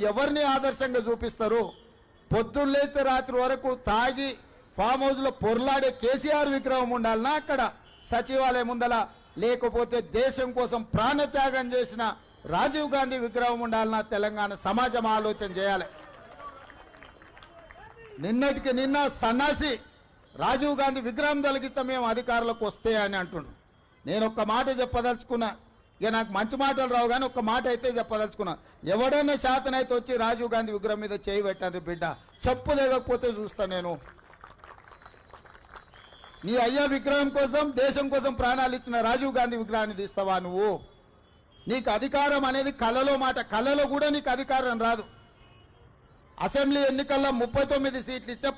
ఎవరిని ఆదర్శంగా చూపిస్తారు? పొద్దున్నేస్తే రాత్రి వరకు తాగి ఫామ్ హౌస్ లో పొర్లాడే కేసీఆర్ విగ్రహం ఉండాలనా అక్కడ సచివాలయం ముందల? లేకపోతే దేశం కోసం ప్రాణత్యాగం చేసిన రాజీవ్ గాంధీ విగ్రహం ఉండాలనా? తెలంగాణ సమాజం ఆలోచన చేయాలి. నిన్నటికి నిన్న సన్నాసి రాజీవ్ గాంధీ విగ్రహం తొలగిస్తే మేము అధికారులకు వస్తే అని అంటున్నాం. నేను ఒక్క మాట చెప్పదలుచుకున్నా, ఇక నాకు మంచి మాటలు రావు కానీ ఒక్క మాట అయితే చెప్పదలుచుకున్నా. ఎవడైనా శాతనైతే వచ్చి రాజీవ్ గాంధీ విగ్రహం మీద చేయి పెట్టండి బిడ్డ, చెప్పు లేకపోతే చూస్తా నేను. నీ అయ్యా విగ్రహం కోసం దేశం కోసం ప్రాణాలు ఇచ్చిన రాజీవ్ గాంధీ విగ్రహాన్ని తీస్తావా నువ్వు? నీకు అధికారం అనేది కళలో మాట, కళలో కూడా నీకు అధికారం రాదు. అసెంబ్లీ ఎన్నికల్లో 39 సీట్లు ఇస్తే